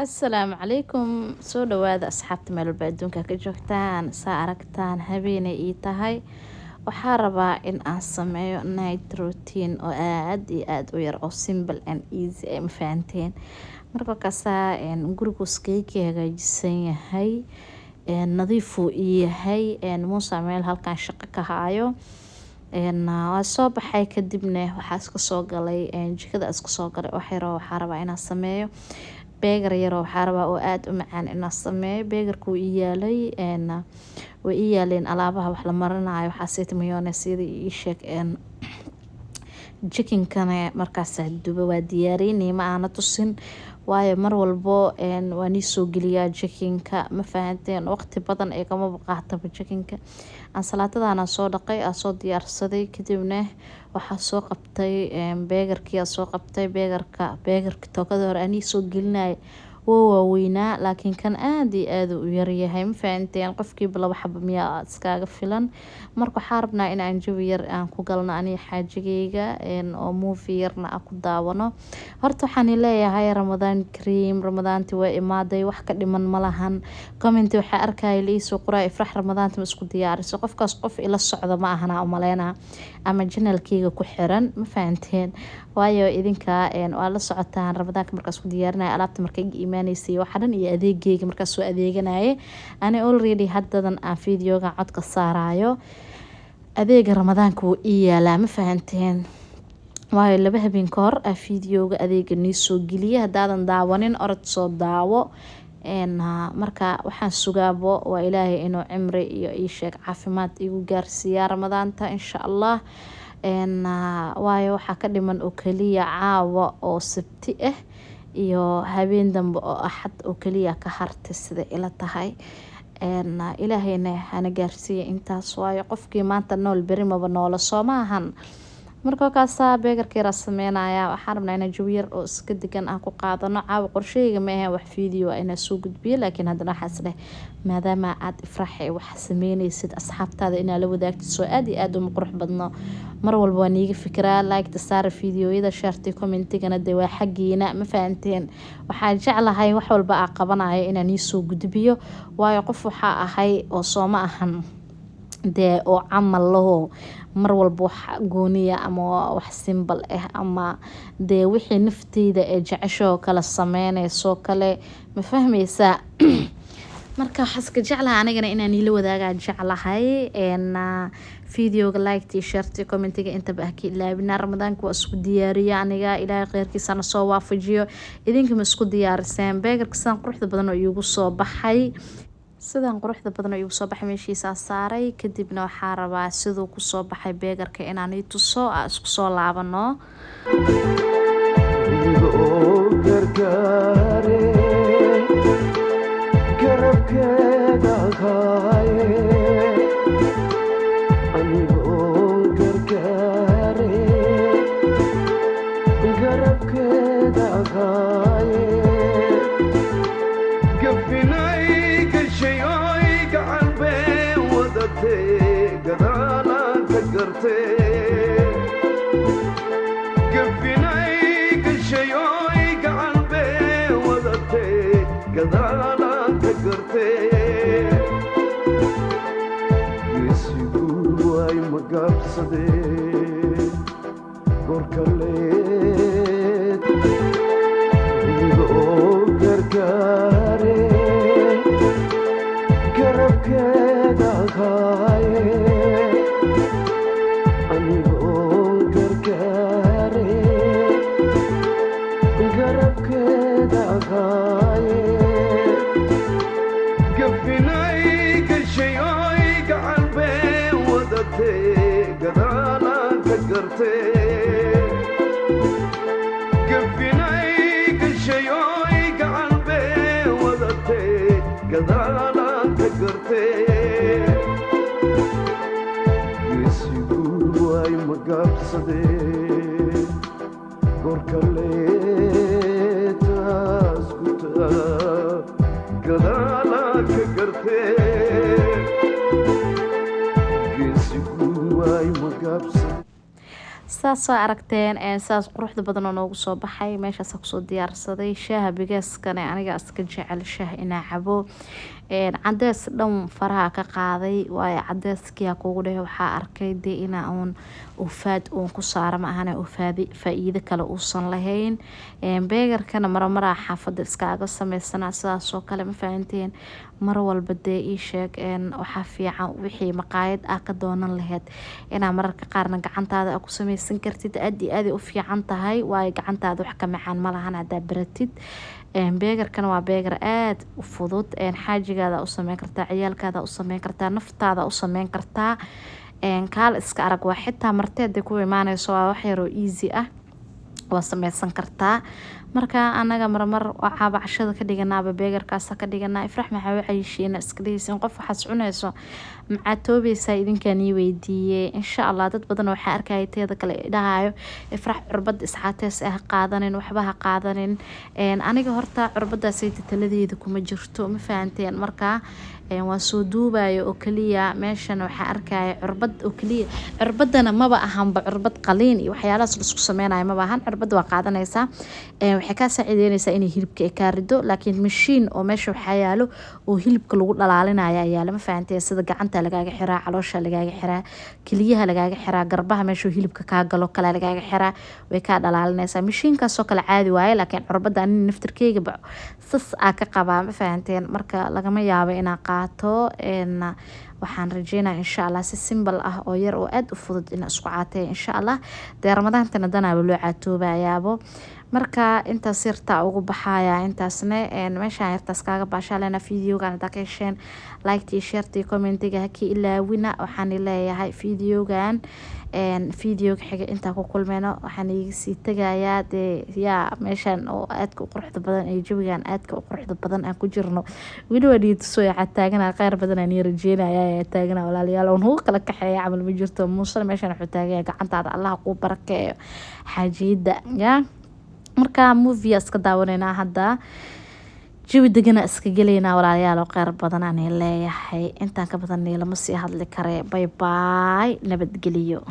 Asalaamu calaykum soo dhawaada asxaabta meel walba adduunka ka joogtaan saa aragtaan habeenay ii tahay waxaa rabaa in aan sameeyo night routine oo aad iyo aad u yar oo simple and easy ay ma fahanteen marka kasaa gurigu iskaga hagaajisan yahay nadiifuu ii yahay muusa meel halkaan shaqo ka haayo waa soo baxay kadibna waxaa iska soo galay jikada iska soo galay waxaa rabaa inaan sameeyo beegar yar waxaa rabaa oo aad u macaan inaan sameeyo beegarku ii yaalay way ii yaaleen alaabaha wax la marinayo waxaa sita mayonnaise ii sheeg chicken-kana markaas duba waa diyaariyay ma aana tusin waayo mar walbo waan ii soo geliyaa chicken-ka ma fahanteen waqti badan ee kama qaataba chicken-ka ansalaatada soo dhaqay soo diyaarsaday kadibna waxaa soo qabtay beegarkii soo qabtay beegarka tookada hore aan ii soo gelinay waaweynaa laakiin kan aad iyo aad u yar yahay ma fahanteen qofkiiba laba xabo miyaa iskaga filan marka waxaa rabnaa in aan jawi yar aan ku galno aniga xaajigayga oo movie yarna aan ku daawano horta waxaan leeyahay Ramadan Kareem ramadaanti waa imaaday wax ka dhiman ma lahan comment waxaa arkay liisoo qoray ifrax ramadaanti ma isku diyaariso qofkaas qof ila socdo ma ahana umaleena ama channelkayga ku xiran ma fahanteen waayo idinka waa la socotaan ramadaanka markaas ku diyaarinay alaabta markay iimaanaysay waxaan iyo adeegayga markaas soo adeeganay ani already haddadan aan fiidiyoga cod ka saarayo adeega ramadaanka uu ii yaalaa ma fahanteen waayo laba habeen ka hor fiidiyoga adeega nii soo geliya haddaadan daawanin orod soo daawo marka waxaan sugaabo waa ilaahay inuu cimri iyo ii sheeg caafimaad igu gaarsiiya ramadaanta insha Allah waayo waxaa ka dhiman oo kaliya caawa oo sabti ah iyo habeen dambe oo axad oo kaliya ka hartay sida ila tahay ilaahayna hana gaarsiiya intaas waayo qofkii maanta nool beri maba noola soo maahan marka kaasa beegarkeera sameynaya waxaan rabnaa in jawi yar oo iska degan aan ku qaadano caawa qorsheyga ma aha wax fiideo ina soo gudbiyo laakiin haddana waxaas leh maadaama aad ifraxay wax sameynaysid asxaabtaada inaa la wadaagto soo aad iyo aad u qurux badno mar walba waan iiga fikiraa like saar fiidiyoyada sharti commentigana de waa xagiina ma fahanteen waxaan jeclahay wax walba aan qabanayo inaan ii soo gudbiyo waayo qof waxa ahay oo soo ma ahan de oo camal laho mar walba wax gooniya ama wax simple ah ama de wixii nafteyda ee jecesho kala sameynayso kale ma fahmaysaa marka xaska jeclaha anigana inaan ila wadaaga jeclahay fiidiyoga like share commentiga inta ba ka ilaabina ramadaanka waa isku diyaariya aniga ilaahay khayrkiisana soo waafajiyo idinka ma isku diyaariseen beegarka san quruxda badan oo igu soo baxay sidaan quruxda badan oo igu soo baxay meeshiisa saaray kadibna waxaa rabaa sidoo ku soo baxay beegarka inaan ii tuso isku soo laabano saas soo aragteen saas quruxda badan oo noogu soo baxay meeshaas kusoo diyaarsaday shaaha bigaaskana aniga iska jecel shaah inaa cabo cadeys dhan faraha ka qaaday waayo cadeyskiyaa kugu dhehe waxaa arkay dee inaa uun ufaad uun ku saara ma ahane faa'iido kale uusan lahayn beegarkana marmaraa xaafada iskaaga sameysana sidaasoo kale ma fahanteen mar walba dee ii sheeg waxaa fiican wixii maqaayad ah ka doonan laheyd inaa mararka qaarna gacantaada ku sameysan kartid aad iyo aaday u fiican tahay waayo gacantaada wax ka macaan ma lahan haddaa baratid beegarkana waa beegar aad u fudud xaajigaada u sameyn kartaa ciyaalkaada u sameyn kartaa naftaada u sameyn kartaa kaal iska arag waa xitaa marteeda ku imaaneyso waa wax yaroo easy ah waa sameysan kartaa marka anaga marmar waxaaba cashada ka dhiganaaba beegarkaasa ka dhiganaa ifrax maxaa u cayishiina iska dhigaysin qof waxaad cunayso maxaa toobaysaa idinkaan ii weydiiyey insha allah dad badan waxaa arkaya teeda kale dhahayo ifrax curbada isxaateys ah qaadanin waxba ha qaadanin aniga horta curbadaasayta taladeeda kuma jirto ma fahanteen markaa waa soo duubayo oo kaliya meeshan waxaa arkaya curbad oo kaliya curbadana maba ahanba curbad qaliin iyo waxyaalahaas la isku sameynayo maba ahan curbada waa qaadanaysaa waxay kaa saacideynaysaa inay hilibka ay kaa rido laakiin mashiin oo meesha waxaa yaalo oo hilibka lagu dhalaalinayo ayaa lama fahanteen sida gacanta lagaaga xiraa caloosha lagaaga xiraa keliyaha lagaaga xiraa garbaha meesha hilibka kaa galo kale lagaaga xiraa way kaa dhalaalinaysaa mashiinkaasoo kale caadi waaye laakiin curbada anin naftirkeyga sas aa ka qabaa ma fahanteen marka lagama yaabo inaa qaato waxaan rajeynaa insha allah si simbal ah oo yar oo aad u fudud in isku caatay insha allah dee ramadaantana danaaba loo caatoobayaabo marka intaas yartaa ugu baxaya intaasna meeshaan yartaas kaaga baashaalena videogan hadaa ka hesheen like share commentiga haki ilaawina waxaan leeyahay videogan videoga xiga intaa ku kulmeyno waxaan iga sii tagayaa dee yaa meeshaan oo aadka u quruxda badan ee jawigan aadka u quruxda badan aan ku jirno weli waa dhiitusoo yaa taagana kheyr badan aan rajeynaya yaa taagana walaalayaal oo nagu kala kaxeeya camal ma jirto muusana meeshaan wuxuu taagaya gacantaada allah kuu barakeeyo xaajiyada yaa marka movie iska daawaneynaa hadda jawi degana iska gelaynaa walaalayaal oo kheyr badan aan leeyahay intaan ka badan lama sii hadli kare bye bye nabadgeliyo.